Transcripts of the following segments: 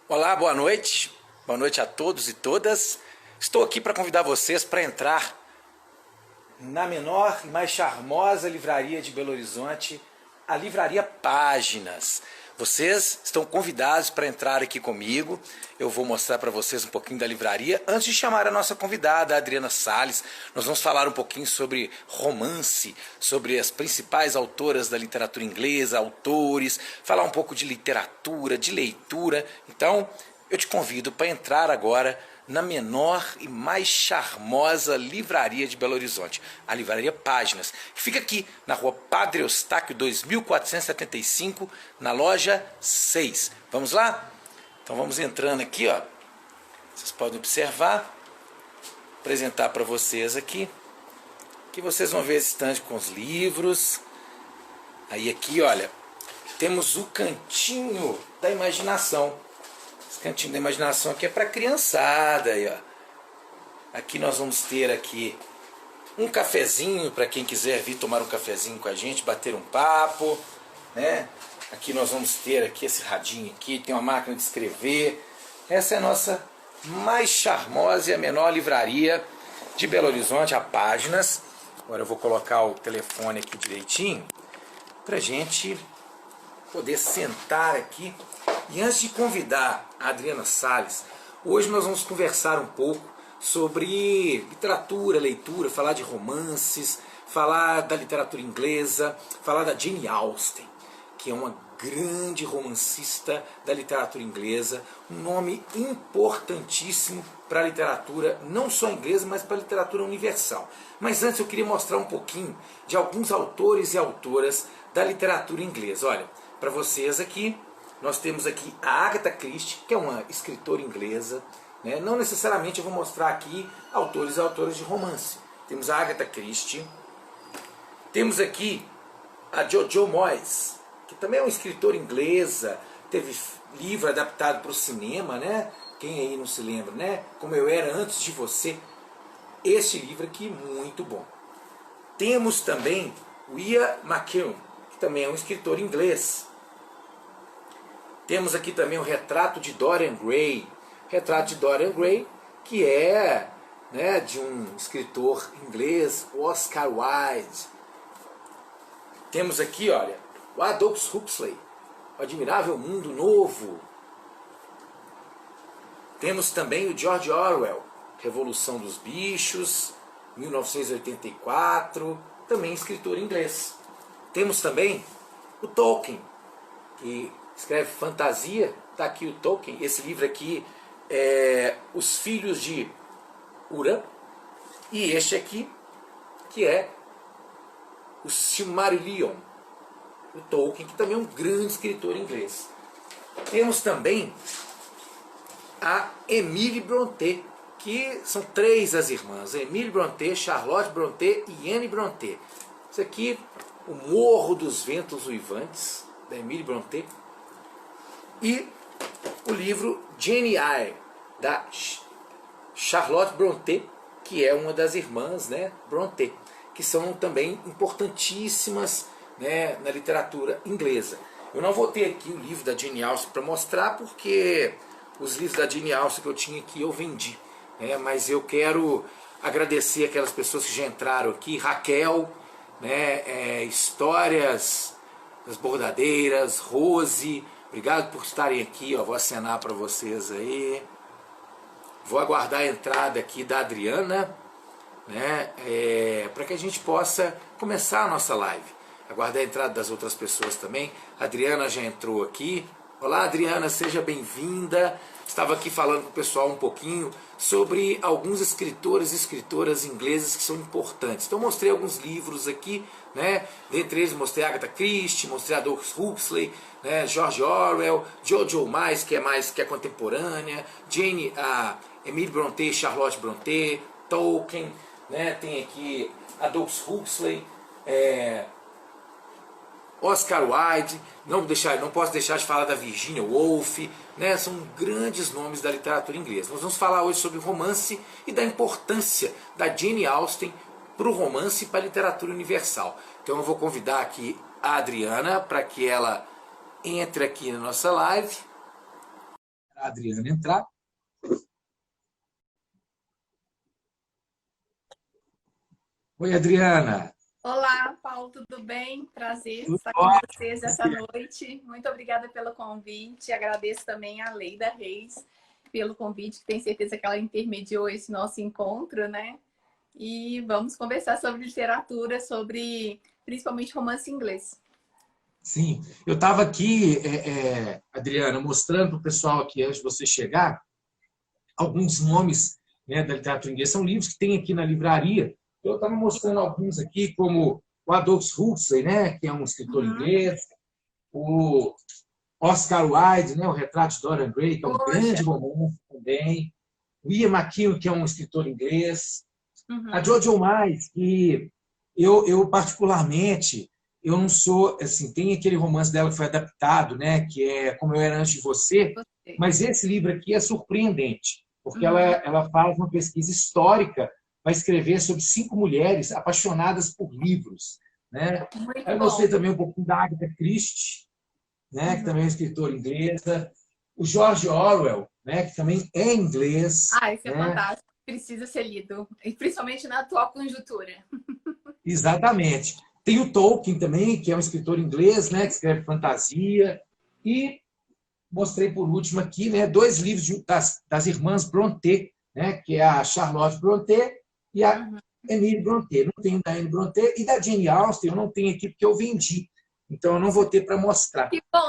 Olá, boa noite. Boa noite a todos e todas. Estou aqui para convidar vocês para entrar na menor e mais charmosa livraria de Belo Horizonte, a Livraria Páginas. Vocês estão convidados para entrar aqui comigo. Eu vou mostrar para vocês um pouquinho da livraria. Antes de chamar a nossa convidada, a Adriana Salles, nós vamos falar um pouquinho sobre romance, sobre as principais autoras da literatura inglesa, autores, falar um pouco de literatura, de leitura. Então, eu te convido para entrar agora na menor e mais charmosa livraria de Belo Horizonte, a Livraria Páginas, que fica aqui na rua Padre Eustáquio 2475, na loja 6. Vamos lá? Então vamos entrando aqui, ó. Vocês podem observar, apresentar para vocês aqui, que vocês vão ver esse estande com os livros. Aí aqui, olha, temos o cantinho da imaginação. Esse cantinho da imaginação aqui é para criançada. Aí, ó. Aqui nós vamos ter aqui um cafezinho para quem quiser vir tomar um cafezinho com a gente, bater um papo, né? Aqui nós vamos ter aqui esse radinho aqui, tem uma máquina de escrever. Essa é a nossa mais charmosa e a menor livraria de Belo Horizonte, a Páginas. Agora eu vou colocar o telefone aqui direitinho para a gente poder sentar aqui. E antes de convidar a Adriana Salles, hoje nós vamos conversar um pouco sobre literatura, leitura, falar de romances, falar da literatura inglesa, falar da Jane Austen, que é uma grande romancista da literatura inglesa, um nome importantíssimo para a literatura, não só inglesa, mas para a literatura universal. Mas antes eu queria mostrar um pouquinho de alguns autores e autoras da literatura inglesa. Olha, para vocês aqui, nós temos aqui a Agatha Christie, que é uma escritora inglesa, né? Não necessariamente eu vou mostrar aqui autores e autoras de romance. Temos a Agatha Christie. Temos aqui a Jojo Moyes, que também é uma escritora inglesa, teve livro adaptado para o cinema, né? Quem aí não se lembra, né? Como Eu Era Antes de Você. Este livro aqui, muito bom. Temos também o Ian McEwan, que também é um escritor inglês. Temos aqui também o Retrato de Dorian Gray. Retrato de Dorian Gray, que é, né, de um escritor inglês, Oscar Wilde. Temos aqui, olha, o Aldous Huxley, O Admirável Mundo Novo. Temos também o George Orwell, Revolução dos Bichos, 1984, também escritor inglês. Temos também o Tolkien, que escreve fantasia. Está aqui o Tolkien. Esse livro aqui é Os Filhos de Húram. E este aqui, que é o Silmarillion, o Tolkien, que também é um grande escritor inglês. Temos também a Emily Brontë, que são três as irmãs: Emily Brontë, Charlotte Brontë e Anne Brontë. Isso aqui, O Morro dos Ventos Uivantes, da Emily Brontë. E o livro Jane Eyre, da Charlotte Brontë, que é uma das irmãs, né, Brontë, que são também importantíssimas, né, na literatura inglesa. Eu não vou ter aqui o livro da Jane Austen para mostrar, porque os livros da Jane Austen que eu tinha aqui eu vendi, né, mas eu quero agradecer aquelas pessoas que já entraram aqui. Raquel, né, Histórias das Bordadeiras, Rose, obrigado por estarem aqui, ó. Vou acenar para vocês aí. Vou aguardar a entrada aqui da Adriana, né, para que a gente possa começar a nossa live. Aguardar a entrada das outras pessoas também. A Adriana já entrou aqui. Olá, Adriana, seja bem-vinda. Estava aqui falando com o pessoal um pouquinho sobre alguns escritores e escritoras ingleses que são importantes. Então mostrei alguns livros aqui, né? Dentre eles mostrei Agatha Christie, mostrei Aldous Huxley, né? George Orwell, Jojo Moyes, que é contemporânea, Emily Brontë, Charlotte Brontë, Tolkien, né? Tem aqui Aldous Huxley, Oscar Wilde, não posso deixar de falar da Virginia Woolf, né? São grandes nomes da literatura inglesa. Nós vamos falar hoje sobre romance e da importância da Jane Austen para o romance e para a literatura universal. Então eu vou convidar aqui a Adriana para que ela entre aqui na nossa live. a Adriana entrar. Oi, Adriana. Olá, Paulo, tudo bem? Prazer Tudo estar com ótimo? vocês essa noite. Muito obrigada pelo convite. Agradeço também a Leida Reis pelo convite, que tenho certeza que ela intermediou esse nosso encontro, né? E vamos conversar sobre literatura, sobre principalmente romance inglês. Sim, eu estava aqui, Adriana, mostrando para o pessoal aqui, antes de você chegar, alguns nomes, né, da literatura inglesa. São livros que tem aqui na livraria. Eu estava mostrando alguns aqui, como o Aldous Huxley, né, que é um escritor inglês, o Oscar Wilde, né, o Retrato de Dorian Gray, que é um grande Poxa! romance também, o Ian McEwan, que é um escritor inglês, a Uhum. Jojo Mais, que eu particularmente, eu não sou, assim, tem aquele romance dela que foi adaptado, né, que é Como Eu Era Antes de Você, Gostei. mas esse livro aqui é surpreendente, porque Uhum. ela faz uma pesquisa histórica para escrever sobre 5 mulheres apaixonadas por livros, né? Aí Muito eu mostrei bom. também um pouquinho da Agatha Christie, né, que Uhum. também é uma escritora inglesa, o George Orwell, né, que também é inglês, Ah, esse é né? fantástico. Precisa ser lido, e principalmente na atual conjuntura. Exatamente. Tem o Tolkien também, que é um escritor inglês, né, que escreve fantasia. E mostrei por último aqui, né, 2 livros das irmãs Brontë, né, que é a Charlotte Brontë e a Uhum. Emily Brontë. Não tenho da Anne Brontë e da Jane Austen, eu não tenho aqui porque eu vendi. Então eu não vou ter para mostrar. Que Né, bom!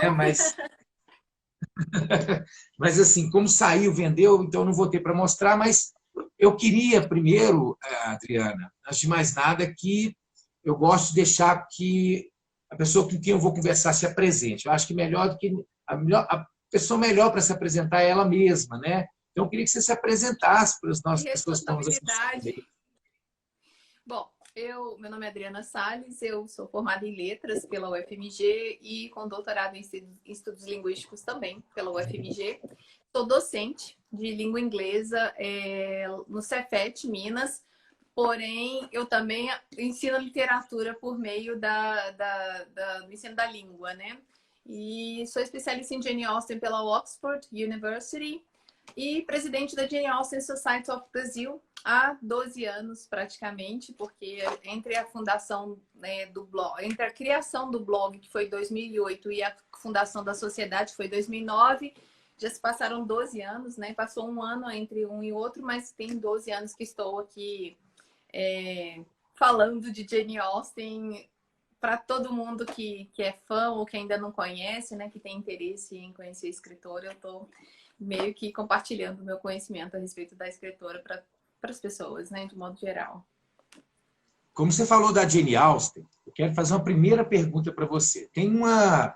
mas assim, como saiu, vendeu, então eu não vou ter para mostrar, mas eu queria primeiro, Adriana, antes de mais nada, que eu gosto de deixar que a pessoa com quem eu vou conversar se apresente. Eu acho que melhor do que a pessoa melhor para se apresentar é ela mesma, né? Então eu queria que você se apresentasse para as Que nossas pessoas que estão nos assistindo responsabilidade. aí. Bom, meu nome é Adriana Salles, eu sou formada em Letras pela UFMG e com doutorado em Estudos Linguísticos também pela UFMG. Sou docente de língua inglesa no Cefet, Minas, porém eu também ensino literatura por meio do ensino da língua, né? E sou especialista em Jane Austen pela Oxford University e presidente da Jane Austen Society of Brazil há 12 anos praticamente, porque entre a fundação, né, do blog, entre a criação do blog, que foi em 2008, e a fundação da sociedade, que foi em 2009, já se passaram 12 anos, né? Passou um ano entre um e outro, mas tem 12 anos que estou aqui falando de Jane Austen para todo mundo que é fã ou que ainda não conhece, né, que tem interesse em conhecer a escritora. Eu estou meio que compartilhando o meu conhecimento a respeito da escritora para as pessoas, né, de modo geral. Como você falou da Jane Austen, eu quero fazer uma primeira pergunta para você. Tem uma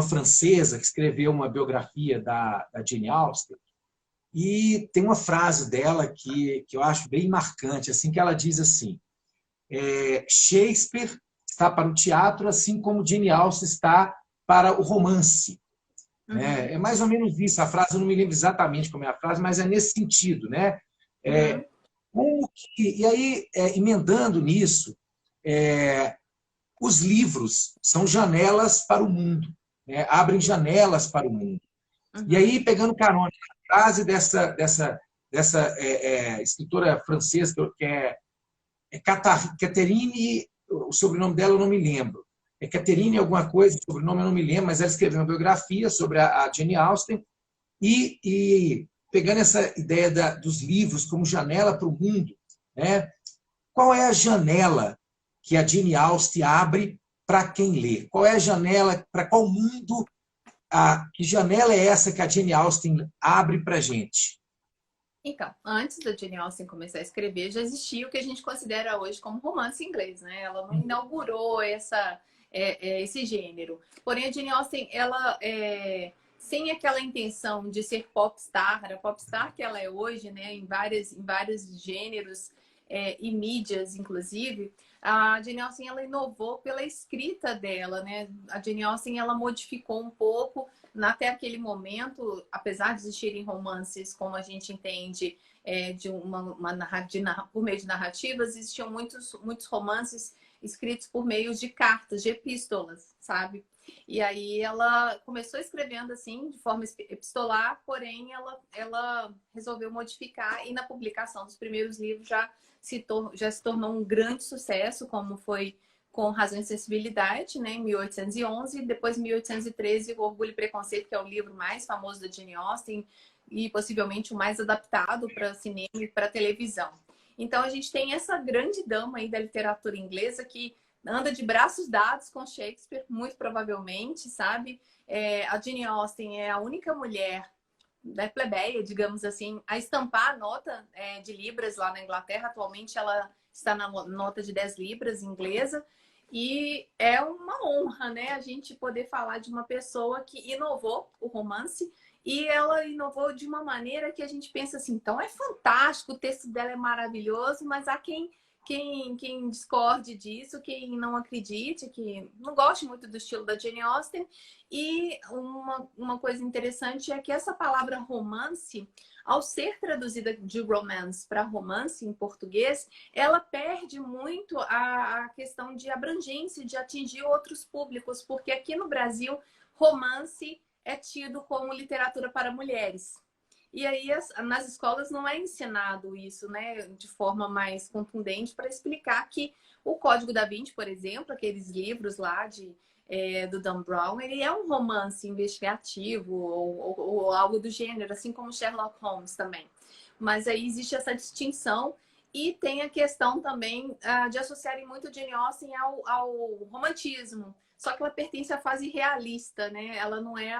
francesa que escreveu uma biografia da Jane Austen, e tem uma frase dela que eu acho bem marcante, assim, que ela diz assim: Shakespeare está para o teatro, assim como Jane Austen está para o romance. Uhum. É mais ou menos isso. A frase, eu não me lembro exatamente como é a frase, mas é nesse sentido. Né? Uhum. E aí, emendando nisso, os livros são janelas para o mundo, né? Abrem janelas para o mundo. E Uhum. aí, pegando carona na frase dessa escritora francesa, que é Catherine, o sobrenome dela eu não me lembro. É Catherine alguma coisa, o sobrenome eu não me lembro, mas ela escreveu uma biografia sobre a Jane Austen e pegando essa ideia dos livros como janela para o mundo, né? Qual é a janela que a Jane Austen abre para quem lê? Qual é a janela, para qual mundo, que janela é essa que a Jane Austen abre para a gente? Então, antes da Jane Austen começar a escrever, já existia o que a gente considera hoje como romance inglês, né? Ela não inaugurou esse gênero. Porém, a Jane Austen, ela, sem aquela intenção de ser popstar, a popstar que ela é hoje, né? Em vários gêneros e mídias, inclusive, a Jane Austen, ela inovou pela escrita dela, né? A Jane Austen, ela modificou um pouco até aquele momento, apesar de existirem romances, como a gente entende, por meio de narrativas, existiam muitos romances escritos por meio de cartas, de epístolas, sabe? E aí ela começou escrevendo assim, de forma epistolar, porém ela resolveu modificar e na publicação dos primeiros livros já se tornou um grande sucesso, como foi com Razão e Sensibilidade, né, em 1811, depois em 1813, O Orgulho e Preconceito, que é o livro mais famoso da Jane Austen e possivelmente o mais adaptado para cinema e para televisão. Então a gente tem essa grande dama aí da literatura inglesa que anda de braços dados com Shakespeare, muito provavelmente, sabe? A Jane Austen é a única mulher da plebeia, digamos assim, a estampar a nota de libras lá na Inglaterra. Atualmente ela está na nota de 10 libras inglesa. E é uma honra, né, a gente poder falar de uma pessoa que inovou o romance e ela inovou de uma maneira que a gente pensa assim, então é fantástico, o texto dela é maravilhoso, mas há quem discorde disso, quem não acredite, que não goste muito do estilo da Jane Austen. E uma coisa interessante é que essa palavra romance, ao ser traduzida de romance para romance em português, ela perde muito a questão de abrangência, de atingir outros públicos, porque aqui no Brasil, romance é tido como literatura para mulheres. E aí, nas escolas não é ensinado isso, né, de forma mais contundente para explicar que o Código da Vinci, por exemplo, aqueles livros lá do Dan Brown, ele é um romance investigativo ou algo do gênero, assim como Sherlock Holmes também. Mas aí existe essa distinção e tem a questão também de associarem muito Jane Austen ao romantismo. Só que ela pertence à fase realista, né? Ela não é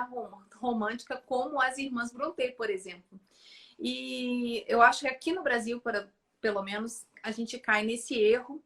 romântica como as irmãs Brontë, por exemplo. E eu acho que aqui no Brasil, pelo menos, a gente cai nesse erro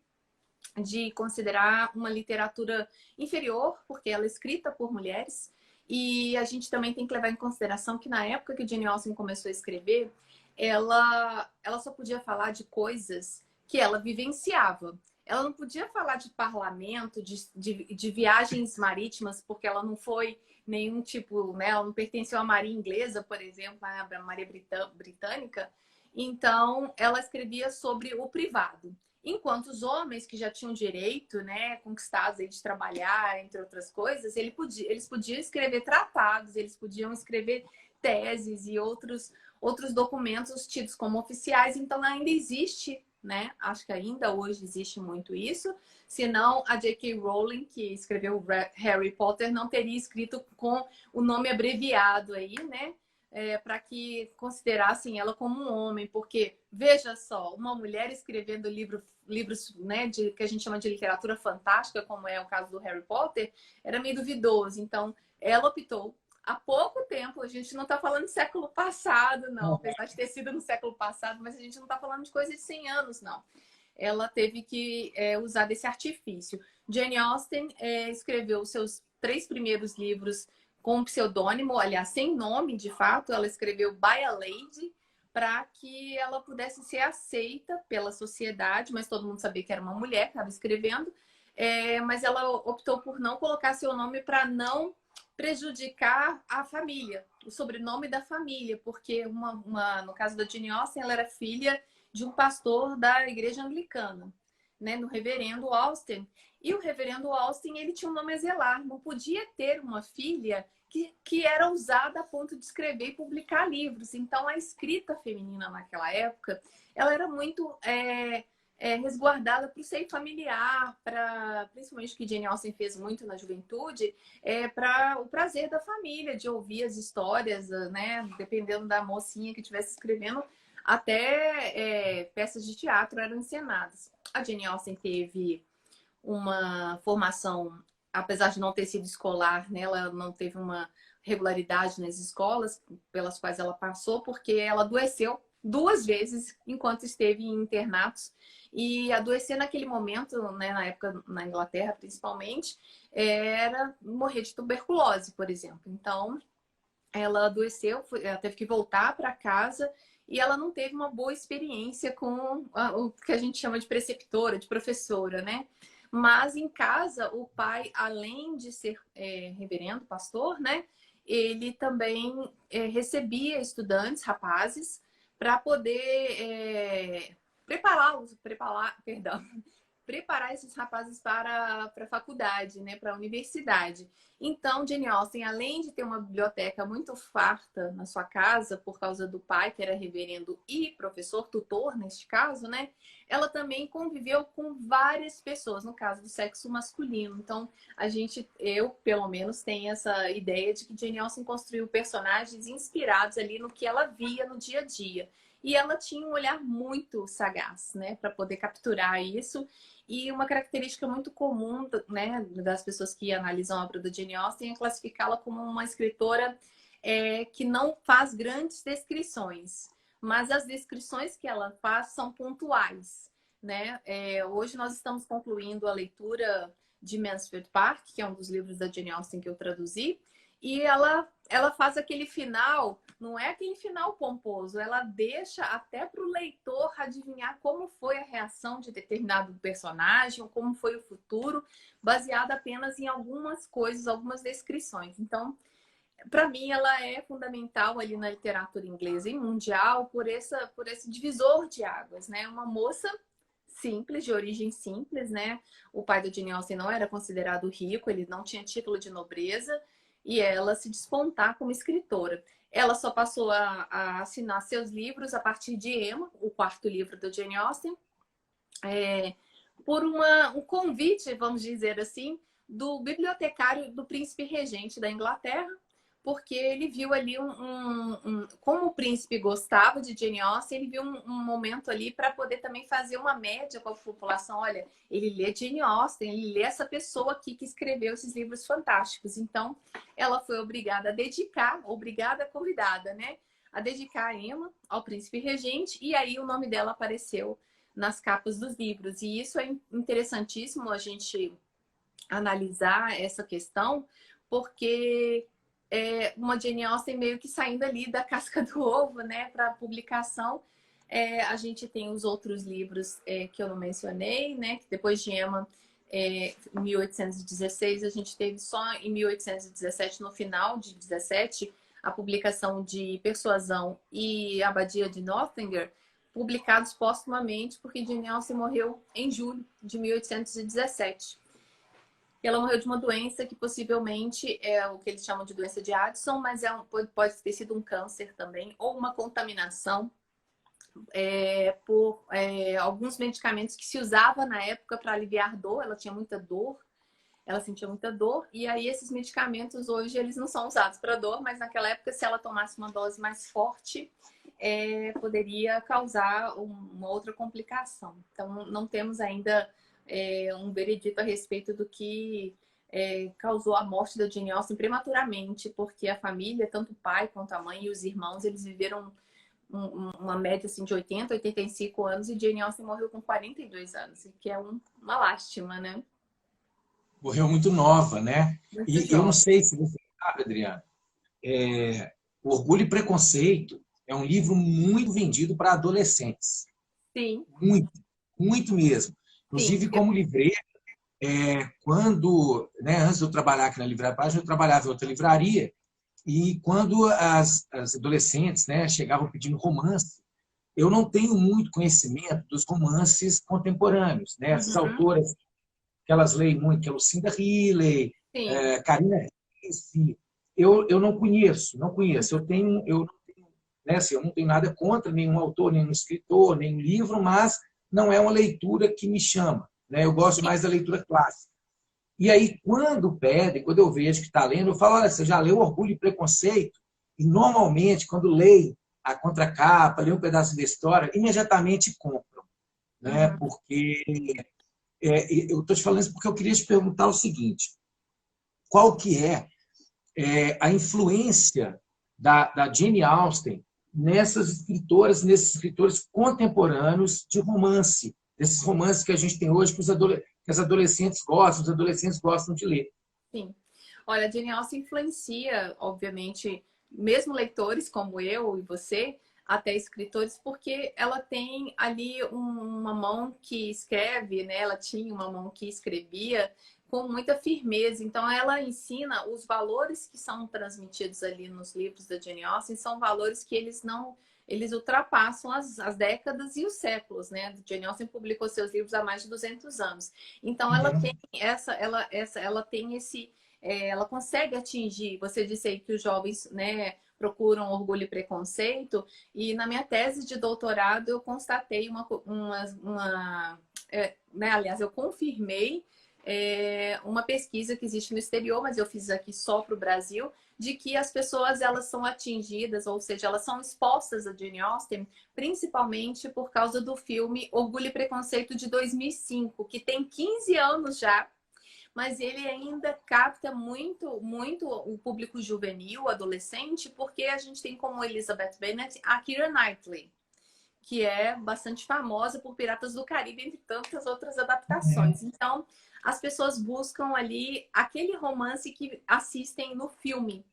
de considerar uma literatura inferior, porque ela é escrita por mulheres. E a gente também tem que levar em consideração que na época que Jane Austen começou a escrever, ela só podia falar de coisas que ela vivenciava. Ela não podia falar de parlamento, de viagens marítimas, porque ela não foi nenhum tipo, né? Ela não pertenceu à Marinha Inglesa, por exemplo, à Marinha Britânica. Então, ela escrevia sobre o privado. Enquanto os homens que já tinham direito, né, conquistados aí de trabalhar, entre outras coisas, eles podiam escrever tratados, eles podiam escrever teses e outros documentos tidos como oficiais. Então, ainda existe, né? Acho que ainda hoje existe muito isso. Senão, a J.K. Rowling, que escreveu Harry Potter, não teria escrito com o nome abreviado aí, né? Para que considerassem ela como um homem. Porque, veja só, uma mulher escrevendo livros, né, que a gente chama de literatura fantástica, como é o caso do Harry Potter, era meio duvidoso. Então, ela optou há pouco tempo, a gente não está falando de século passado, não. Apesar de ter sido no século passado, mas a gente não está falando de coisa de 100 anos, não. Ela teve que usar desse artifício. Jane Austen escreveu os seus 3 primeiros livros com um pseudônimo, aliás, sem nome, de fato. Ela escreveu By a Lady para que ela pudesse ser aceita pela sociedade, mas todo mundo sabia que era uma mulher que estava escrevendo. Mas ela optou por não colocar seu nome para não prejudicar a família, o sobrenome da família, porque no caso da Jane Austen, ela era filha de um pastor da igreja anglicana, né, no reverendo Austen. E o reverendo Austen, ele tinha um nome a zelar, não podia ter uma filha que era ousada a ponto de escrever e publicar livros. Então, a escrita feminina naquela época, ela era muito resguardada para o seio familiar, principalmente o que Jane Austen fez muito na juventude, para o prazer da família, de ouvir as histórias, né, dependendo da mocinha que estivesse escrevendo, até peças de teatro eram encenadas. A Jane Austen teve uma formação, apesar de não ter sido escolar, né, ela não teve uma regularidade nas escolas pelas quais ela passou, porque ela adoeceu 2 vezes enquanto esteve em internatos. E adoecer naquele momento, né, na época na Inglaterra principalmente, era morrer de tuberculose, por exemplo. Então, ela adoeceu, ela teve que voltar para casa e ela não teve uma boa experiência com o que a gente chama de preceptora, de professora, né? Mas em casa, o pai, além de ser reverendo, pastor, né? Ele também recebia estudantes, rapazes, para poder preparar preparar esses rapazes para a faculdade, né, para a universidade. Então, Jane Austen, além de ter uma biblioteca muito farta na sua casa, por causa do pai, que era reverendo e professor, tutor neste caso, né, ela também conviveu com várias pessoas, no caso do sexo masculino. Então, eu pelo menos, tenho essa ideia de que Jane Austen construiu personagens inspirados ali no que ela via no dia a dia. E ela tinha um olhar muito sagaz, né, para poder capturar isso. E uma característica muito comum, né, das pessoas que analisam a obra da Jane Austen é classificá-la como uma escritora que não faz grandes descrições, mas as descrições que ela faz são pontuais, né? Hoje nós estamos concluindo a leitura de Mansfield Park, que é um dos livros da Jane Austen que eu traduzi, e ela faz aquele final, não é aquele final pomposo, ela deixa até para o leitor adivinhar como foi a reação de determinado personagem, ou como foi o futuro, baseado apenas em algumas coisas, algumas descrições. Então, para mim, ela é fundamental ali na literatura inglesa e mundial por esse divisor de águas, né? Uma moça simples, de origem simples, né? O pai da Jane Austen não era considerado rico, ele não tinha título de nobreza, e ela se despontar como escritora. Ela só passou a assinar seus livros a partir de Emma, o quarto livro da Jane Austen, por um convite, vamos dizer assim, do bibliotecário do príncipe regente da Inglaterra, porque ele viu ali como o príncipe gostava de Jane Austen, ele viu um momento ali para poder também fazer uma média com a população. Olha, ele lê Jane Austen, ele lê essa pessoa aqui que escreveu esses livros fantásticos. Então, ela foi obrigada, convidada, né? A dedicar a Emma ao príncipe regente, e aí o nome dela apareceu nas capas dos livros. E isso é interessantíssimo a gente analisar essa questão, porque uma Jane Austen meio que saindo ali da casca do ovo, né, para publicação. A gente tem os outros livros que eu não mencionei, né, que depois de Emma, em 1816, a gente teve só em 1817, no final de 17, a publicação de Persuasão e Abadia de Nottingham, publicados póstumamente, porque Jane Austen morreu em julho de 1817. Ela morreu de uma doença que possivelmente é o que eles chamam de doença de Addison, mas pode ter sido um câncer também, ou uma contaminação por alguns medicamentos que se usava na época para aliviar dor. Ela tinha muita dor, ela sentia muita dor, e aí esses medicamentos hoje eles não são usados para dor, mas naquela época, se ela tomasse uma dose mais forte, poderia causar uma outra complicação. Então, não temos ainda um veredito a respeito do que causou a morte da Jane Austen prematuramente, porque a família, tanto o pai quanto a mãe e os irmãos, eles viveram uma média assim, de 80, 85 anos, e Jane Austen morreu com 42 anos, que é uma lástima, né? Morreu muito nova, né? Muito E eu não jovem. sei se você sabe, Adriana, Orgulho e Preconceito é um livro muito vendido para adolescentes. Sim, Muito, muito mesmo. sim. Inclusive, como livreiro, antes de eu trabalhar aqui na Livraria Página, eu trabalhava em outra livraria, e quando as adolescentes, né, chegavam pedindo romance, eu não tenho muito conhecimento dos romances contemporâneos, né? Essas Uhum. autoras que elas leem muito, que é Lucinda Riley, Sim. Carina Ricci, eu não conheço, não conheço. Né, assim, eu não tenho nada contra nenhum autor, nenhum escritor, nenhum livro, mas não é uma leitura que me chama, né? Eu gosto mais da leitura clássica. E aí, quando eu vejo que está lendo, eu falo, olha, você já leu Orgulho e Preconceito? E, normalmente, quando leio a contracapa, leio um pedaço da história, imediatamente compram, né? Uhum. Porque eu estou te falando isso porque eu queria te perguntar o seguinte, qual que a influência da Jane Austen nesses escritores contemporâneos de romance, desses romances que a gente tem hoje, que as adolescentes gostam, os adolescentes gostam de ler. Sim. Olha, a Jane Austen influencia, obviamente, mesmo leitores como eu e você, até escritores, porque ela tem ali uma mão que escreve, né? Ela tinha uma mão que escrevia com muita firmeza. Então, ela ensina os valores que são transmitidos ali nos livros da Jane Austen, são valores que eles eles ultrapassam as décadas e os séculos, né? Jane Austen publicou seus livros há mais de 200 anos. Então, ela Uhum. tem ela tem ela consegue atingir. Você disse aí que os jovens, né, procuram orgulho e preconceito. E na minha tese de doutorado eu constatei né, aliás, eu confirmei uma pesquisa que existe no exterior, mas eu fiz aqui só para o Brasil, de que as pessoas elas são atingidas, ou seja, elas são expostas a Jane Austen, principalmente por causa do filme Orgulho e Preconceito de 2005, que tem 15 anos já, mas ele ainda capta muito, muito o público juvenil, adolescente, porque a gente tem como Elizabeth Bennet a Keira Knightley, que é bastante famosa por Piratas do Caribe, entre tantas outras Uhum. adaptações. Então, as pessoas buscam ali aquele romance que assistem no filme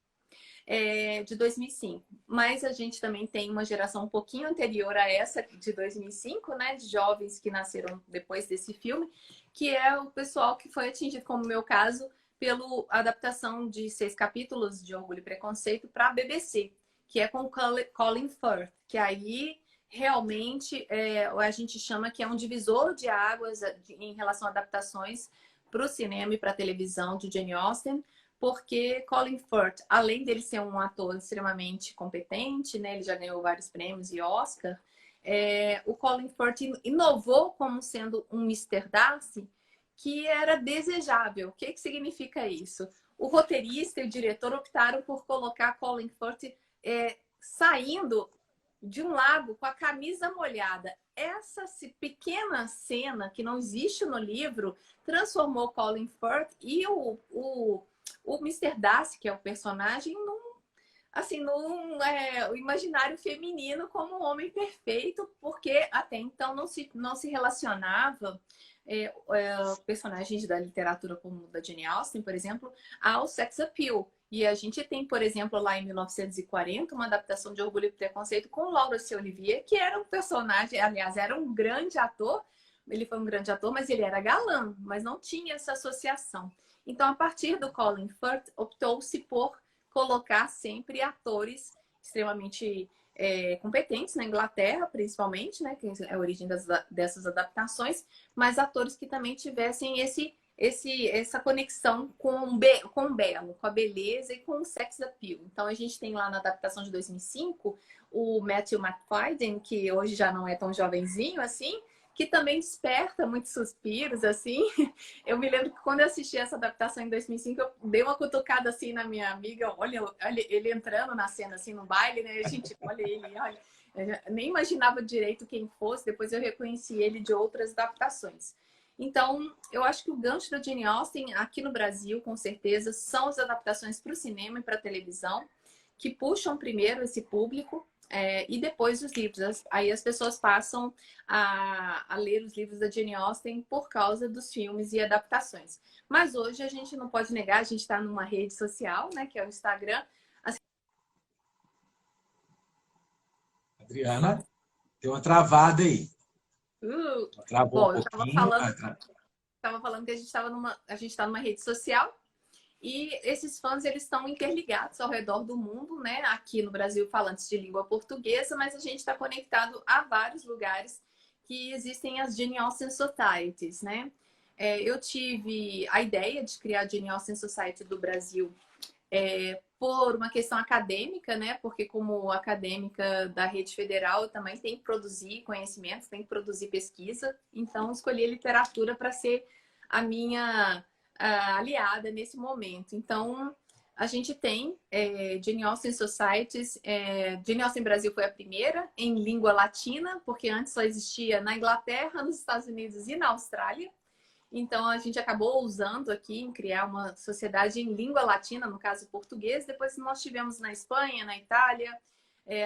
de 2005. Mas a gente também tem uma geração um pouquinho anterior a essa de 2005, né, de jovens que nasceram depois desse filme, que é o pessoal que foi atingido, como no meu caso, pela adaptação de 6 capítulos de Orgulho e Preconceito para a BBC, que é com Colin Firth, que aí realmente a gente chama que é um divisor de águas em relação a adaptações para o cinema e para a televisão de Jane Austen, porque Colin Firth, além dele ser um ator extremamente competente, né, ele já ganhou vários prêmios e Oscar, o Colin Firth inovou como sendo um Mr. Darcy que era desejável. O que significa isso? O roteirista e o diretor optaram por colocar Colin Firth saindo de um lago com a camisa molhada. Essa pequena cena, que não existe no livro, transformou Colin Firth e o Mr. Darcy, que é o personagem, o imaginário feminino como um homem perfeito, porque até então não se relacionava personagens da literatura como da Jane Austen, por exemplo, ao sex appeal. E a gente tem, por exemplo, lá em 1940, uma adaptação de Orgulho e Preconceito com Laurence Olivier, que era um personagem, aliás, era um grande ator. Ele foi um grande ator, mas ele era galã, mas não tinha essa associação. Então, a partir do Colin Firth, optou-se por colocar sempre atores extremamente competentes na Inglaterra, principalmente, né, que é a origem dessas adaptações, mas atores que também tivessem essa conexão com o belo, com a beleza e com o sex appeal. Então, a gente tem lá na adaptação de 2005 o Matthew McFadden, que hoje já não é tão jovenzinho assim, que também desperta muitos suspiros, assim. Eu me lembro que quando eu assisti essa adaptação em 2005, eu dei uma cutucada assim na minha amiga, olha ele entrando na cena, assim, no baile, né? A gente, olha ele, olha. Eu nem imaginava direito quem fosse, depois eu reconheci ele de outras adaptações. Então, eu acho que o gancho da Jane Austen, aqui no Brasil, com certeza, são as adaptações para o cinema e para a televisão, que puxam primeiro esse público, e depois os livros. Aí as pessoas passam a ler os livros da Jane Austen por causa dos filmes e adaptações. Mas hoje a gente não pode negar, a gente está numa rede social, né, que é o Instagram. Adriana, deu uma travada aí. Travou um Bom, eu pouquinho. estava falando que a gente está numa rede social. E esses fãs, eles estão interligados ao redor do mundo, né? Aqui no Brasil, falantes de língua portuguesa, mas a gente está conectado a vários lugares que existem as Jane Austen Societies, né? Eu tive a ideia de criar a Jane Austen Society do Brasil por uma questão acadêmica, né? Porque como acadêmica da rede federal, eu também tenho que produzir conhecimento, tenho que produzir pesquisa. Então, escolhi a literatura para ser a minha aliada nesse momento. Então, a gente tem Jane Austen Societies. Jane Austen Brasil foi a primeira em língua latina, porque antes só existia na Inglaterra, nos Estados Unidos e na Austrália. Então, a gente acabou usando aqui em criar uma sociedade em língua latina, no caso português. Depois nós tivemos na Espanha, na Itália,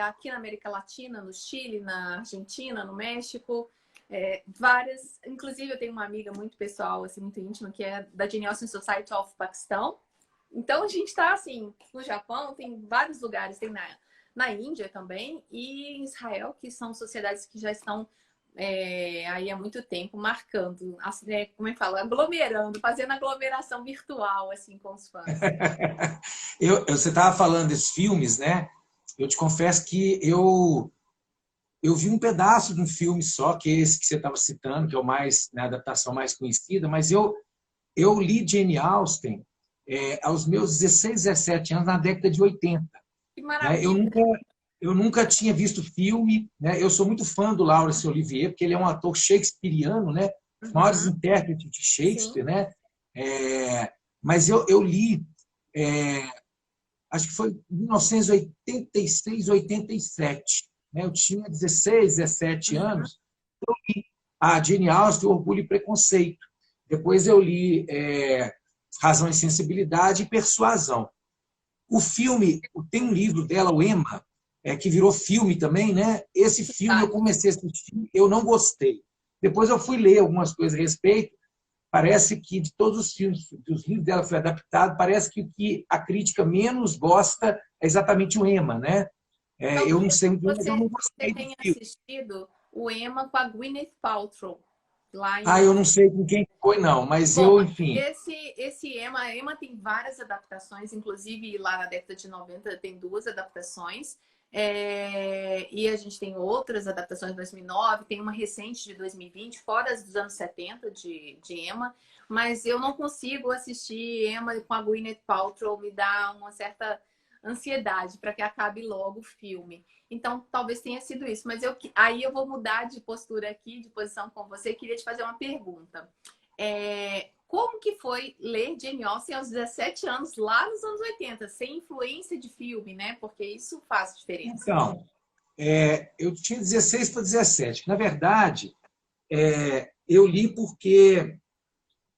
aqui na América Latina, no Chile, na Argentina, no México. Várias, inclusive eu tenho uma amiga muito pessoal, assim, muito íntima, que é da Jane Austen Society of Paquistão. Então a gente está assim, no Japão, tem vários lugares, tem na Índia também e em Israel, que são sociedades que já estão aí há muito tempo marcando, assim, como eu falo, aglomerando, fazendo aglomeração virtual assim com os fãs. Você estava falando desses filmes, né? Eu te confesso que eu eu vi um pedaço de um filme só, que é esse que você estava citando, que é o mais, né, a adaptação mais conhecida, mas eu li Jane Austen aos meus 16, 17 anos, na década de 80. Que Né? maravilha! Eu nunca tinha visto filme. Né? Eu sou muito fã do Laurence Olivier, porque ele é um ator shakespeariano, né? Os maiores intérpretes de Shakespeare. Sim. Né? Mas eu li, acho que foi em 1986, 87. Né? Eu tinha 16, 17 anos. Eu li a Jane Austen, Orgulho e Preconceito. Depois eu li Razão e Sensibilidade e Persuasão. O filme, tem um livro dela, o Emma, que virou filme também, né? Esse filme eu comecei a assistir, eu não gostei. Depois eu fui ler algumas coisas a respeito. Parece que de todos os filmes, dos livros dela foi adaptado, parece que o que a crítica menos gosta é exatamente o Emma, né? Eu não sei muito bem, mas eu não Você gostei do tenha filme. assistido o Emma com a Gwyneth Paltrow, lá em Eu não sei com quem foi, não, mas Bom, enfim. esse Emma tem várias adaptações, inclusive lá na década de 90 tem 2 adaptações. E a gente tem outras adaptações de 2009, tem uma recente de 2020, fora as dos anos 70 de Emma, mas eu não consigo assistir Emma com a Gwyneth Paltrow, me dá uma certa ansiedade para que acabe logo o filme. Então, talvez tenha sido isso. Mas aí eu vou mudar de postura aqui, de posição com você. Queria te fazer uma pergunta. Como que foi ler Jane Austen aos 17 anos, lá nos anos 80, sem influência de filme, né? Porque isso faz diferença. Então, eu tinha 16 para 17. Na verdade, eu li porque,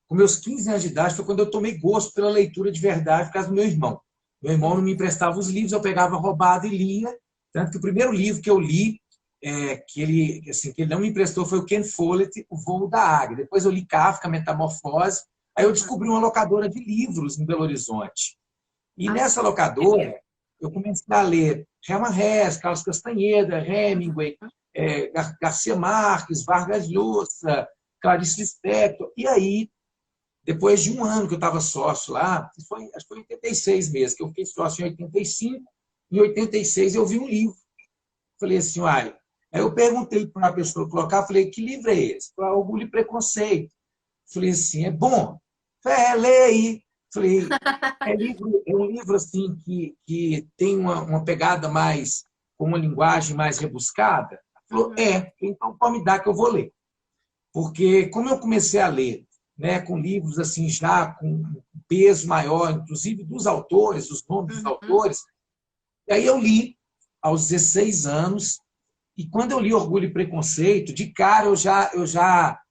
com meus 15 anos de idade, foi quando eu tomei gosto pela leitura de verdade, por causa do meu irmão. Meu irmão não me emprestava os livros, eu pegava roubado e lia. Tanto que o primeiro livro que eu li, que ele não me emprestou, foi o Ken Follett, O Voo da Águia. Depois eu li Kafka, Metamorfose. Aí eu descobri uma locadora de livros em Belo Horizonte. E nessa locadora, eu comecei a ler Hermann Hesse, Carlos Castaneda, Hemingway, Garcia Marques, Vargas Llosa, Clarice Lispector. E aí, depois de um ano que eu estava sócio lá, acho que foi em 86 mesmo, que eu fiquei sócio em 85, em 86 eu vi um livro. Falei assim, olha, aí eu perguntei para a pessoa colocar, falei, que livro é esse? Falei, Orgulho e Preconceito. Falei assim, é bom? Falei, lê aí. Falei, é um livro assim que tem uma pegada mais, com uma linguagem mais rebuscada? Falou, então pode me dar que eu vou ler. Porque como eu comecei a ler, né, com livros assim já com peso maior, inclusive dos autores, dos nomes dos autores, e aí eu li aos 16 anos, e quando eu li Orgulho e Preconceito, de cara eu já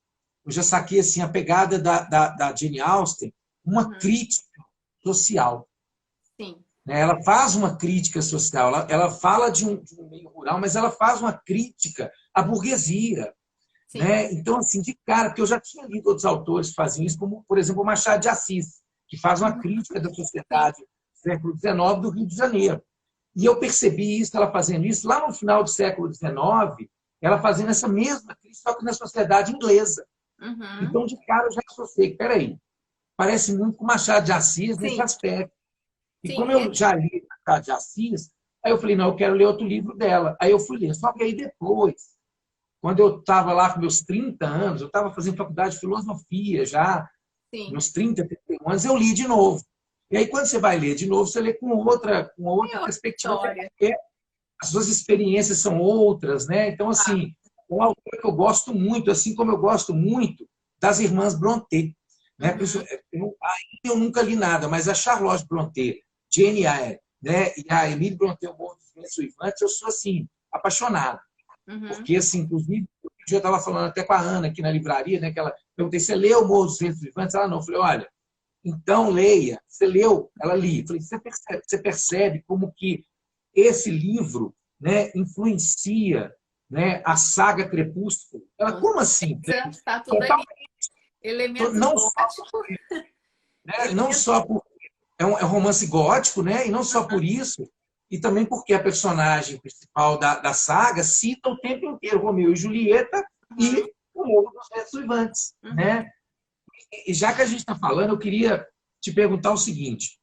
saquei assim, a pegada da Jane Austen, uma crítica social. Sim. Ela faz uma crítica social, ela fala de um meio rural, mas ela faz uma crítica à burguesia. Né? Então, assim, de cara, porque eu já tinha lido outros autores que faziam isso, como, por exemplo, o Machado de Assis, que faz uma crítica da sociedade do século XIX do Rio de Janeiro. E eu percebi isso, ela fazendo isso, lá no final do século XIX, ela fazendo essa mesma crítica, só que na sociedade inglesa. Então, de cara, eu já associei, peraí, parece muito com Machado de Assis nesse aspecto. E como eu já li Machado de Assis, aí eu falei, não, eu quero ler outro livro dela. Aí eu fui ler. Só que aí depois, quando eu estava lá com meus 30 anos, eu estava fazendo faculdade de filosofia já, meus 30, 31 anos, eu li de novo. E aí, quando você vai ler de novo, você lê com outra perspectiva, porque as suas experiências são outras, né? Então, assim, é um autor que eu gosto muito, assim como eu gosto muito das irmãs Brontë. Né? Ainda eu nunca li nada, mas a Charlotte Brontë, Jane Eyre, né? E a Emily Brontë, O Morro dos Ventos Uivantes, eu sou, assim, apaixonado. Porque, assim, inclusive, eu estava falando até com a Ana aqui na livraria, né? Que ela perguntei, você leu O Morro dos Ventos Uivantes? Ela não. Eu falei, olha, então leia. Você leu? Ela li. Eu falei, você percebe como que esse livro, né, influencia, né, a saga Crepúsculo? Ela, como assim? Está tudo ali. Elementos góticos. Não só porque é um romance gótico, né? E não só por isso, e também porque a personagem principal da saga cita o tempo inteiro Romeu e Julieta e o Morro dos Ventos Uivantes. Né? E já que a gente está falando, eu queria te perguntar o seguinte.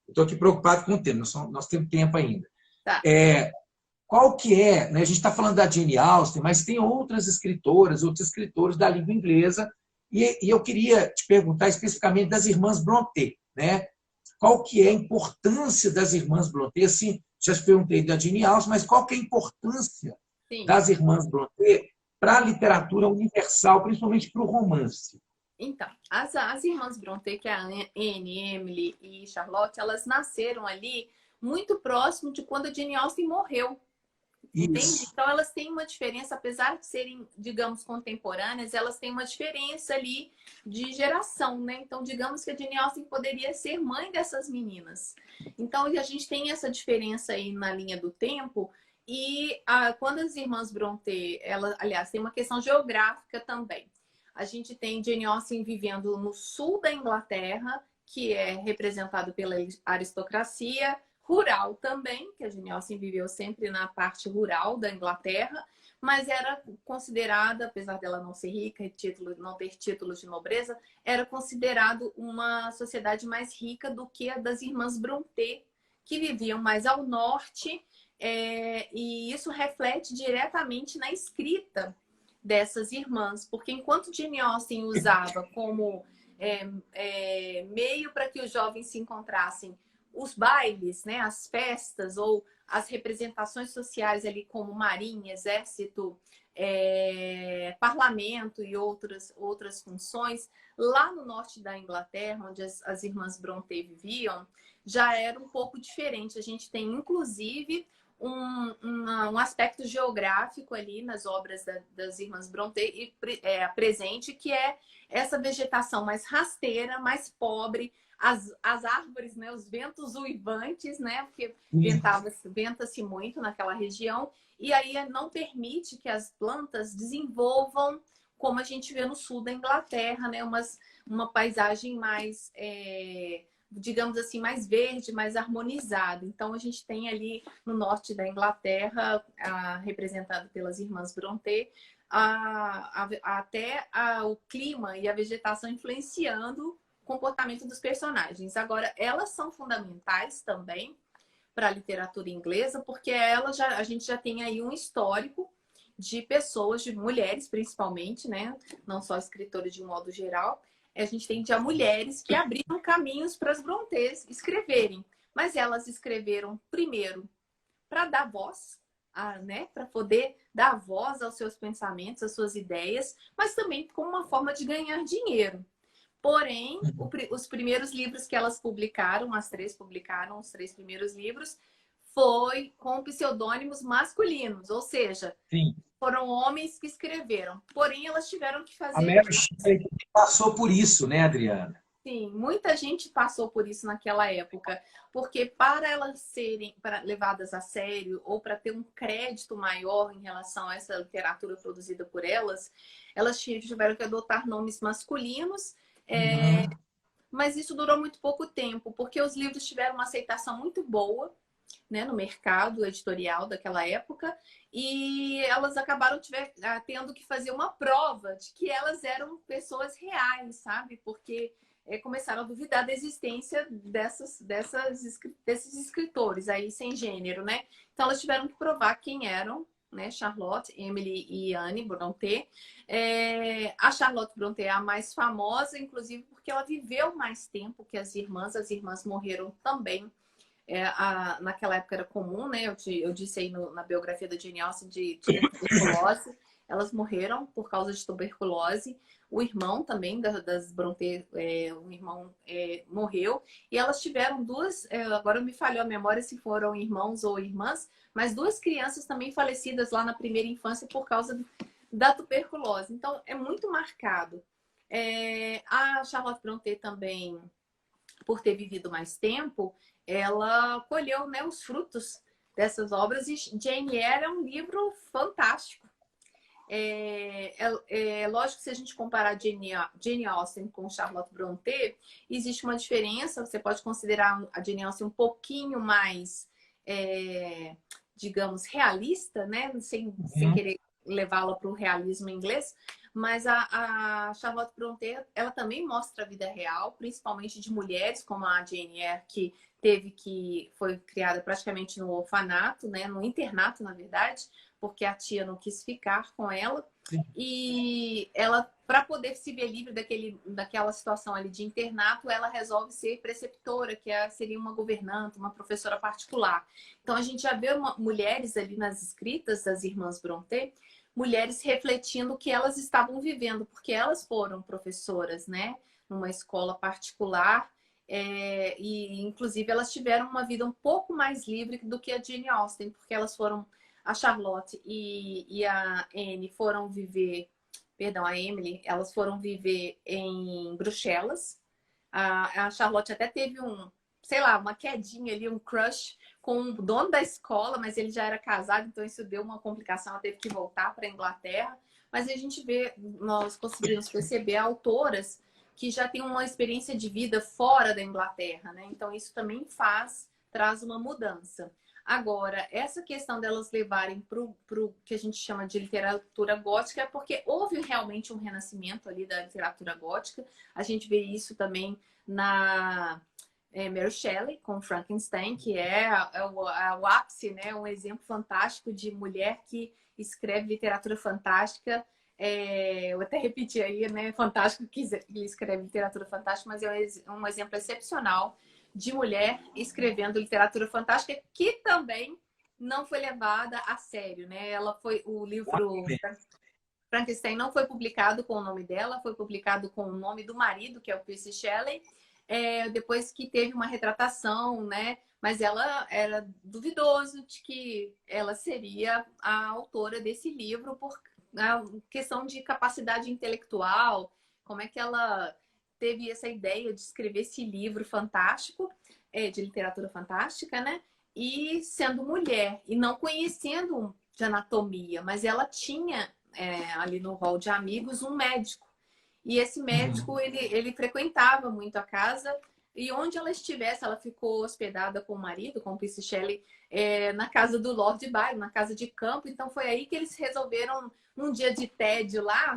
Eu estou aqui preocupado com o tempo, nós temos tempo ainda. Tá. qual que é, né? A gente está falando da Jane Austen, mas tem outras escritoras, outros escritores da língua inglesa, e eu queria te perguntar especificamente das irmãs Brontë, né? Qual que é a importância das irmãs Brontë? Assim, já te perguntei da Jane Austen, mas qual que é a importância Sim. das irmãs Brontë para a literatura universal, principalmente para o romance? Então, as irmãs Brontë, que é a Anne, Emily e Charlotte, elas nasceram ali muito próximo de quando a Jane Austen morreu. Entende? Isso. Então, elas têm uma diferença, apesar de serem, digamos, contemporâneas, elas têm uma diferença ali de geração, né? Então, digamos que a Jane Austen poderia ser mãe dessas meninas. Então, a gente tem essa diferença aí na linha do tempo. E quando as irmãs Brontë, aliás, tem uma questão geográfica também. A gente tem Jane Austen vivendo no sul da Inglaterra, que é representado pela aristocracia, rural também, que a Jane Austen viveu sempre na parte rural da Inglaterra, mas era considerada, apesar dela não ser rica e não ter títulos de nobreza, era considerado uma sociedade mais rica do que a das irmãs Brontë, que viviam mais ao norte, e isso reflete diretamente na escrita dessas irmãs, porque enquanto Jane Austen usava como meio para que os jovens se encontrassem os bailes, né, as festas ou as representações sociais ali como marinha, exército, parlamento e outras funções, lá no norte da Inglaterra, onde as irmãs Brontë viviam, já era um pouco diferente. A gente tem, inclusive, um aspecto geográfico ali nas obras das irmãs Brontë presente, que é essa vegetação mais rasteira, mais pobre, as árvores, né, os ventos uivantes, né, porque venta-se muito naquela região, e aí não permite que as plantas desenvolvam como a gente vê no sul da Inglaterra, né, uma paisagem mais, digamos assim, mais verde, mais harmonizada. Então, a gente tem ali no norte da Inglaterra, representado pelas irmãs Brontë, até o clima e a vegetação influenciando comportamento dos personagens. Agora, elas são fundamentais também para a literatura inglesa, porque a gente já tem aí um histórico de pessoas, de mulheres principalmente, né? Não só escritores de um modo geral. A gente tem já mulheres que abriram caminhos para as Brontës escreverem. Mas elas escreveram primeiro para dar voz, né? Para poder dar voz aos seus pensamentos, às suas ideias, mas também como uma forma de ganhar dinheiro. Porém, os primeiros livros que elas publicaram, as três publicaram os 3 primeiros livros, foi com pseudônimos masculinos, ou seja, Sim. foram homens que escreveram. Porém, elas tiveram que A fazer... Mary Shelley passou por isso, né, Adriana? Sim, muita gente passou por isso naquela época, porque para elas serem levadas a sério ou para ter um crédito maior em relação a essa literatura produzida por elas, elas tiveram que adotar nomes masculinos. Mas isso durou muito pouco tempo, porque os livros tiveram uma aceitação muito boa, né, no mercado editorial daquela época, e elas acabaram tendo que fazer uma prova de que elas eram pessoas reais, sabe? Porque começaram a duvidar da existência desses escritores aí sem gênero, né? Então elas tiveram que provar quem eram, né? Charlotte, Emily e Anne Brontë. A Charlotte Brontë é a mais famosa, inclusive porque ela viveu mais tempo que as irmãs morreram também. Naquela época era comum, né? Eu disse aí na biografia da Jane Austen de tuberculose. Elas morreram por causa de tuberculose. O irmão também das Brontë, um irmão morreu. E elas tiveram duas, agora me falhou a memória se foram irmãos ou irmãs, mas 2 crianças também falecidas lá na primeira infância por causa da tuberculose. Então, é muito marcado. A Charlotte Brontë também, por ter vivido mais tempo, ela colheu, né, os frutos dessas obras. E Jane Eyre é um livro fantástico. Lógico que se a gente comparar Jane Austen com Charlotte Brontë, existe uma diferença. Você pode considerar a Jane Austen um pouquinho mais, digamos, realista, né? Sem querer levá-la para o realismo inglês. mas a Charlotte Brontë, ela também mostra a vida real, principalmente de mulheres, como a Jane Eyre, foi criada praticamente no orfanato, né, no internato, na verdade, porque a tia não quis ficar com ela. Sim. E ela, para poder se ver livre daquela situação ali de internato, ela resolve ser preceptora, seria uma governanta, uma professora particular. Então a gente já vê mulheres ali nas escritas das irmãs Brontë, mulheres refletindo o que elas estavam vivendo, porque elas foram professoras, né, numa escola particular. E inclusive elas tiveram uma vida um pouco mais livre do que a Jane Austen, porque a Charlotte e a Anne foram viver, perdão, a Emily, elas foram viver em Bruxelas. A Charlotte até teve uma quedinha ali, um crush com o dono da escola, mas ele já era casado, então isso deu uma complicação, ela teve que voltar para a Inglaterra. Mas a gente nós conseguimos perceber autoras que já têm uma experiência de vida fora da Inglaterra, né? Então isso também traz uma mudança. Agora, essa questão delas levarem para o que a gente chama de literatura gótica é porque houve realmente um renascimento ali da literatura gótica. A gente vê isso também na Mary Shelley, com Frankenstein, que é o ápice, né? Um exemplo fantástico de mulher que escreve literatura fantástica. Eu até repeti aí, né? Fantástico que escreve literatura fantástica, mas é um exemplo excepcional de mulher escrevendo literatura fantástica que também não foi levada a sério, né? O livro Frankenstein não foi publicado com o nome dela, foi publicado com o nome do marido, que é o Percy Shelley, depois que teve uma retratação, né? Mas ela era duvidoso de que ela seria a autora desse livro por questão de capacidade intelectual, como é que ela teve essa ideia de escrever esse livro fantástico, de literatura fantástica, né? E sendo mulher, e não conhecendo de anatomia, mas ela tinha ali no hall de amigos um médico. E esse médico, ele frequentava muito a casa, e onde ela estivesse, ela ficou hospedada com o marido, com o Percy Shelley, na casa do Lord Byron, na casa de campo. Então foi aí que eles resolveram, num dia de tédio lá,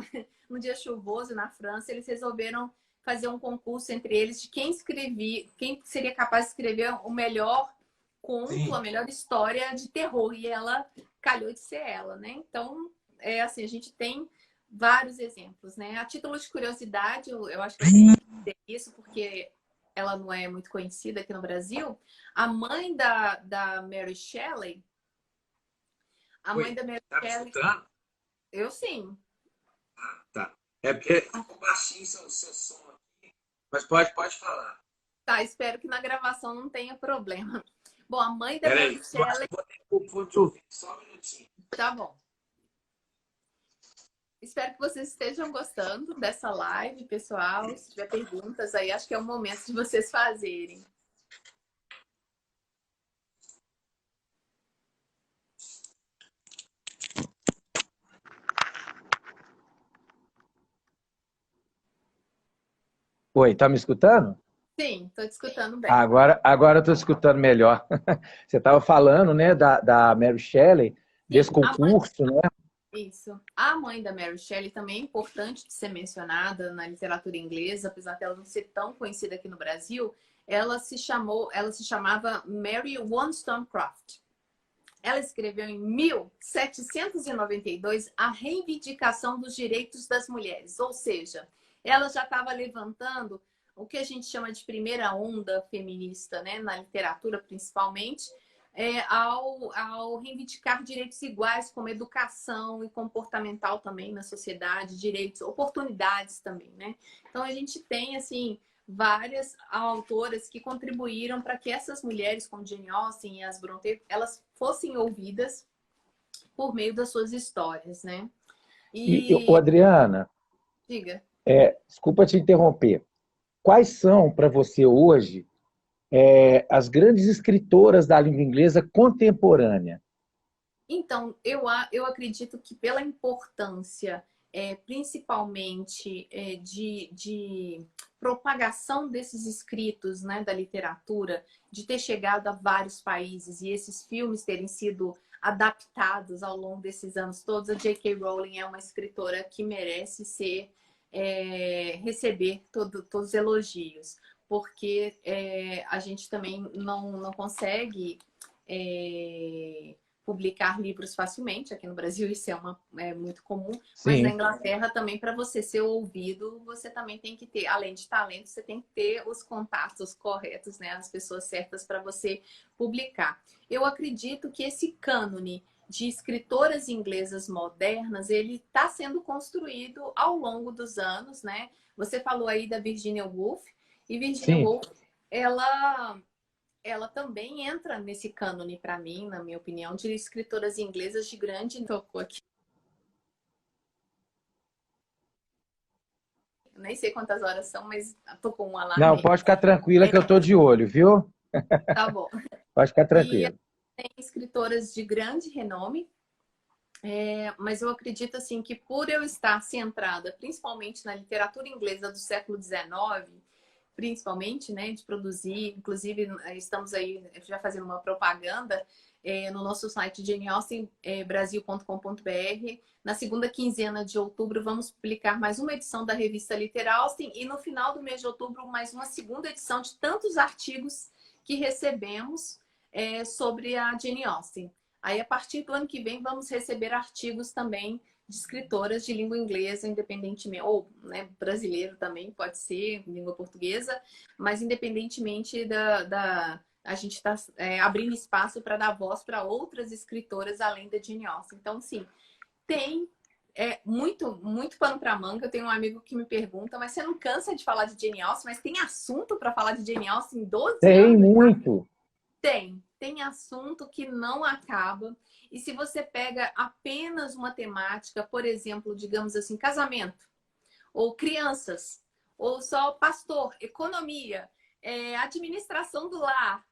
num dia chuvoso na França, eles resolveram fazer um concurso entre eles de quem seria capaz de escrever o melhor conto, Sim. A melhor história de terror. E ela calhou de ser ela, né? Então, assim, a gente tem vários exemplos, né? A título de curiosidade, eu acho que eu tenho que dizer isso, porque ela não é muito conhecida aqui no Brasil. A mãe da Mary Shelley... A mãe da Mary Shelley... Escutando? Eu sim. Tá. É porque ficou baixinho seu som aqui. Mas pode falar. Tá, espero que na gravação não tenha problema. Bom, a mãe da Mary Shelley... Vou te ouvir, só um minutinho. Tá bom. Espero que vocês estejam gostando dessa live, pessoal. Se tiver perguntas aí, acho que é o momento de vocês fazerem. Oi, tá me escutando? Sim, estou te escutando bem. Agora eu estou escutando melhor. Você estava falando, né, da Mary Shelley, desse concurso, né? Isso. A mãe da Mary Shelley também é importante de ser mencionada na literatura inglesa, apesar dela não ser tão conhecida aqui no Brasil. Ela se chamava Mary Wollstonecraft. Ela escreveu em 1792 a reivindicação dos direitos das mulheres, ou seja, ela já estava levantando o que a gente chama de primeira onda feminista, né, na literatura principalmente, ao reivindicar direitos iguais como educação e comportamental também na sociedade, direitos, oportunidades também, né? Então a gente tem assim várias autoras que contribuíram para que essas mulheres, como Jane Austen e as Brontë, elas fossem ouvidas por meio das suas histórias, né? Adriana, diga. Desculpa te interromper. Quais são para você hoje as grandes escritoras da língua inglesa contemporânea? Então, eu acredito que pela importância, principalmente de propagação desses escritos, né, da literatura, de ter chegado a vários países e esses filmes terem sido adaptados ao longo desses anos todos. A J.K. Rowling é uma escritora que merece receber todos os elogios, porque a gente também não consegue publicar livros facilmente. Aqui no Brasil isso é muito comum, mas Sim. na Inglaterra também, para você ser ouvido, você também tem que ter, além de talento, você tem que ter os contatos corretos, né? As pessoas certas para você publicar. Eu acredito que esse cânone de escritoras inglesas modernas, ele está sendo construído ao longo dos anos, né? Você falou aí da Virginia Woolf, e Virginia Sim. Woolf, ela também entra nesse cânone, para mim, na minha opinião, de escritoras inglesas de grande... Tocou aqui. Nem sei quantas horas são, mas tocou um alarme. Não, pode ficar tranquila que eu estou de olho, viu? Tá bom. Pode ficar E tranquila. tem escritoras de grande renome, mas eu acredito assim que por eu estar centrada principalmente na literatura inglesa do século XIX, principalmente, né, de produzir, inclusive estamos aí já fazendo uma propaganda no nosso site janeaustenbrasil.com.br. Na segunda quinzena de outubro vamos publicar mais uma edição da revista Liter Austen e no final do mês de outubro mais uma segunda edição de tantos artigos que recebemos sobre a Jane Austen. Aí a partir do ano que vem vamos receber artigos também de escritoras de língua inglesa, independentemente, ou né, brasileiro também, pode ser, língua portuguesa, mas independentemente a gente está abrindo espaço para dar voz para outras escritoras além da Jane Austen. Então, sim, tem muito pano para manga. Eu tenho um amigo que me pergunta, mas você não cansa de falar de Jane Austen? Mas tem assunto para falar de Jane Austen em 12 Tem anos? muito. Tem assunto que não acaba. E se você pega apenas uma temática, por exemplo, digamos assim, casamento, ou crianças, ou só pastor, economia, administração do lar,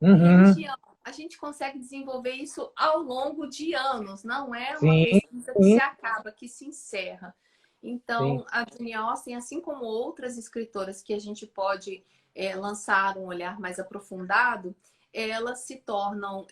religião, a gente consegue desenvolver isso ao longo de anos. Não é uma Sim, pesquisa que sim, se acaba, que se encerra. sim. Então, a Jane Austen, assim como outras escritoras que a gente pode lançar um olhar mais aprofundado, elas se tornam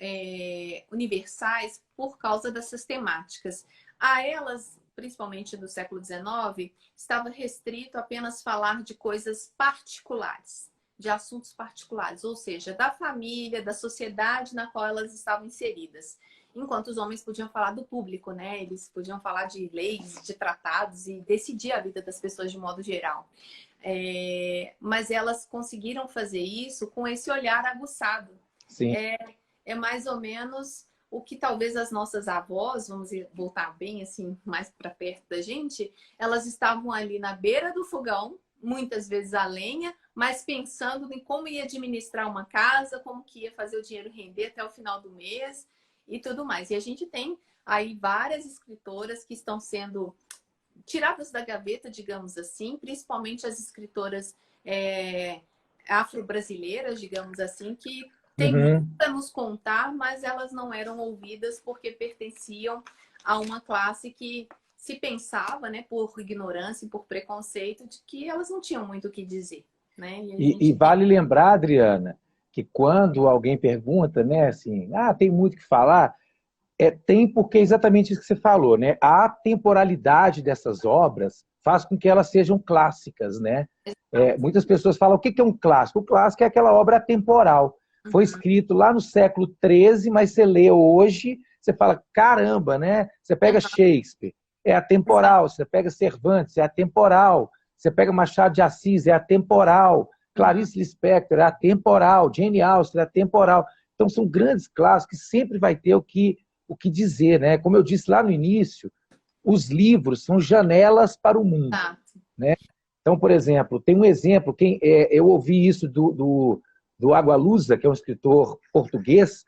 universais por causa dessas temáticas. A elas, principalmente do século XIX, estava restrito apenas falar de coisas particulares, de assuntos particulares, ou seja, da família, da sociedade na qual elas estavam inseridas. Enquanto os homens podiam falar do público, né? Eles podiam falar de leis, de tratados e decidir a vida das pessoas de modo geral. Mas elas conseguiram fazer isso com esse olhar aguçado. Sim. É mais ou menos o que talvez as nossas avós, vamos voltar bem assim, mais para perto da gente, elas estavam ali na beira do fogão, muitas vezes a lenha, mas pensando em como ia administrar uma casa, como que ia fazer o dinheiro render até o final do mês e tudo mais. E a gente tem aí várias escritoras que estão sendo tiradas da gaveta, digamos assim, principalmente as escritoras afro-brasileiras, digamos assim, que tem muito a nos contar, mas elas não eram ouvidas porque pertenciam a uma classe que se pensava, né, por ignorância e por preconceito, de que elas não tinham muito o que dizer. Né? E vale lembrar, Adriana, que quando alguém pergunta, né, assim, tem muito o que falar, tem porque é exatamente isso que você falou, né? A temporalidade dessas obras faz com que elas sejam clássicas, né? Muitas pessoas falam, o que é um clássico? O clássico é aquela obra atemporal. Foi escrito lá no século XIII, mas você lê hoje, você fala, caramba, né? Você pega Shakespeare, é atemporal. Você pega Cervantes, é atemporal. Você pega Machado de Assis, é atemporal. Clarice Lispector, é atemporal. Jane Austen, é atemporal. Então, são grandes clássicos que sempre vai ter o que dizer, né? Como eu disse lá no início, os livros são janelas para o mundo. Né? Então, por exemplo, tem um exemplo, eu ouvi isso do Agualusa, que é um escritor português,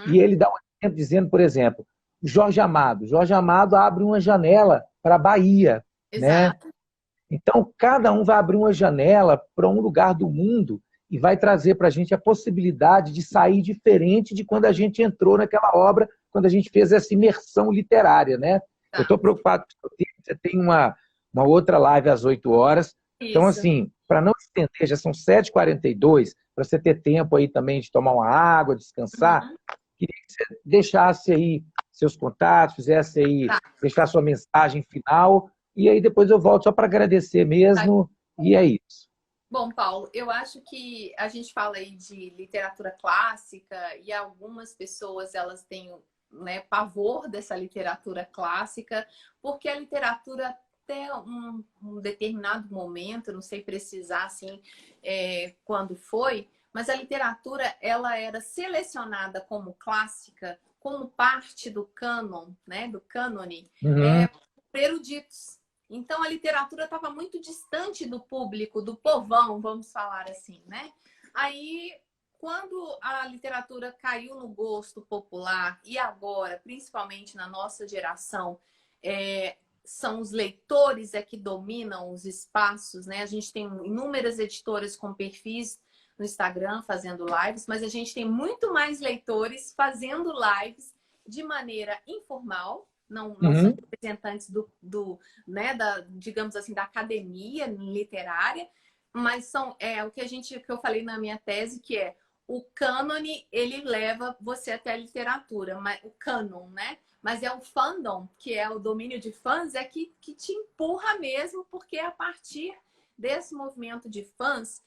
e ele dá um exemplo dizendo, por exemplo, Jorge Amado. Jorge Amado abre uma janela para a Bahia. Né? Então, cada um vai abrir uma janela para um lugar do mundo e vai trazer para a gente a possibilidade de sair diferente de quando a gente entrou naquela obra, quando a gente fez essa imersão literária. Né? Eu estou preocupado com você tem uma outra live às 8 horas. Então, assim, para não estender, já são 7h42, para você ter tempo aí também de tomar uma água, descansar, queria que você deixasse aí seus contatos, fizesse aí Tá, deixar sua mensagem final, e aí depois eu volto só para agradecer tá. mesmo, e é isso. Bom, Paulo, eu acho que a gente fala aí de literatura clássica e algumas pessoas elas têm, né, pavor dessa literatura clássica, porque a literatura até um determinado momento, não sei precisar assim quando foi, mas a literatura ela era selecionada como clássica, como parte do cânon, né, do cânone, Uhum, por eruditos. Então, a literatura estava muito distante do público, do povão, vamos falar assim, né? Aí, quando a literatura caiu no gosto popular, e agora, principalmente na nossa geração, são os leitores que dominam os espaços, né? A gente tem inúmeras editoras com perfis no Instagram fazendo lives, mas a gente tem muito mais leitores fazendo lives de maneira informal, não são uhum. representantes né, digamos assim, da academia literária, mas são o que eu falei na minha tese, que é o cânone, ele leva você até a literatura, mas, o cânon, né? Mas é o fandom, que é o domínio de fãs, que te empurra mesmo, porque é a partir desse movimento de fãs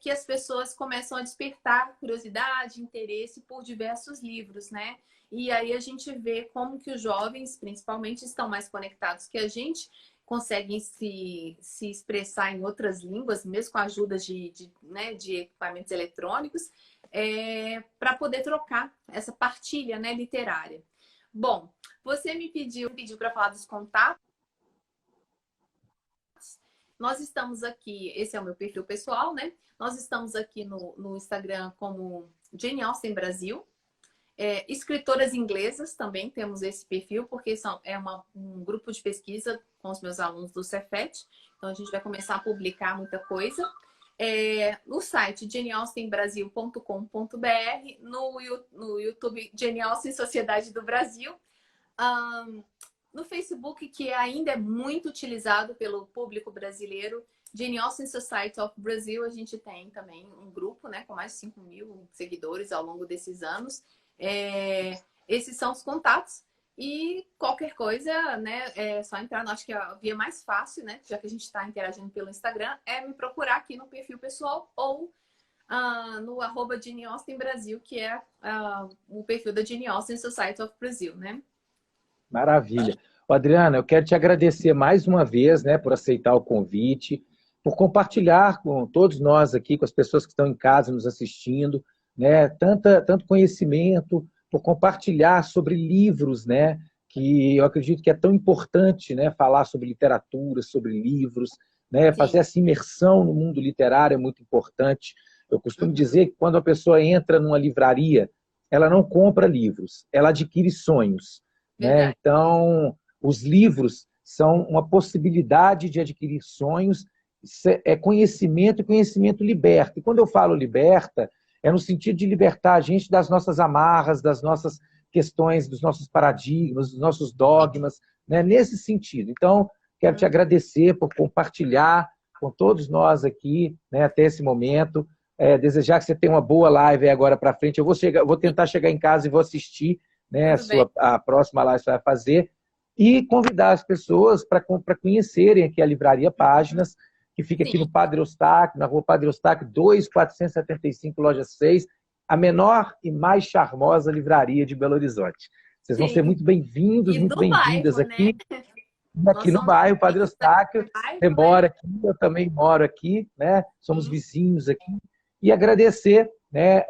que as pessoas começam a despertar curiosidade, interesse por diversos livros, né? E aí a gente vê como que os jovens, principalmente, estão mais conectados que a gente, conseguem se expressar em outras línguas, mesmo com a ajuda né, de equipamentos eletrônicos, para poder trocar essa partilha, né, literária. Bom, você me pediu para falar dos contatos. Nós estamos aqui, esse é o meu perfil pessoal, né? Nós estamos aqui no Instagram como Jane Austen Brasil. Escritoras inglesas também temos esse perfil, porque um grupo de pesquisa com os meus alunos do Cefet. Então, a gente vai começar a publicar muita coisa. No site janeaustenbrasil.com.br, no YouTube Jane Austen Sociedade do Brasil, no Facebook, que ainda é muito utilizado pelo público brasileiro, Jane Austen Society of Brazil, a gente tem também um grupo, né, com mais de 5.000 seguidores ao longo desses anos. Esses são os contatos. E qualquer coisa, né, é só entrar. Acho que a via mais fácil, né, já que a gente está interagindo pelo Instagram, é me procurar aqui no perfil pessoal ou no @Jane Austen Brasil, que é o perfil da Jane Austen Society of Brazil, né? Maravilha. Ô, Adriana, eu quero te agradecer mais uma vez, né, por aceitar o convite, por compartilhar com todos nós aqui, com as pessoas que estão em casa nos assistindo, né, tanto conhecimento, por compartilhar sobre livros, né, que eu acredito que é tão importante, né, falar sobre literatura, sobre livros, né, fazer Sim. essa imersão no mundo literário é muito importante. Eu costumo Uhum. dizer que quando a pessoa entra numa livraria, ela não compra livros, ela adquire sonhos, né? Verdade. Então, os livros são uma possibilidade de adquirir sonhos, é conhecimento, e conhecimento liberta. E quando eu falo liberta, é no sentido de libertar a gente das nossas amarras, das nossas questões, dos nossos paradigmas, dos nossos dogmas, né? Nesse sentido. Então, quero te agradecer por compartilhar com todos nós aqui, né, até esse momento. Desejar que você tenha uma boa live agora para frente. Eu vou tentar chegar em casa e vou assistir, né, Tudo bem. a próxima live que você vai fazer, e convidar as pessoas para conhecerem aqui a Livraria Páginas, que fica aqui Sim, no Padre Eustáquio, na rua Padre Eustáquio 2.475, loja 6, a menor e mais charmosa livraria de Belo Horizonte. Vocês vão ser sim. muito bem-vindos, E muito do bem-vindas bairro, né? aqui. Nós Aqui no somos bairro Padre vizinhos aqui Eustáquio, do você bairro, né? mora aqui, eu também moro aqui, né? Somos Sim, vizinhos aqui. E agradecer, né,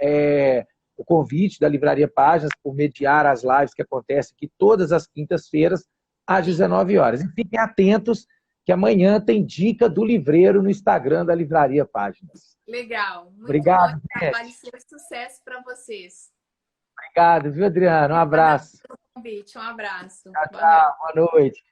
o convite da Livraria Páginas por mediar as lives que acontecem aqui todas as quintas-feiras, às sim. 19 horas. E fiquem atentos que amanhã tem dica do livreiro no Instagram da Livraria Páginas. Legal. Muito bom esse Obrigado, trabalho e gente. seu sucesso para vocês. Obrigado, viu, Adriano? Um Obrigada abraço. pelo convite. Um abraço. Tchau, Boa noite. tchau. Boa noite.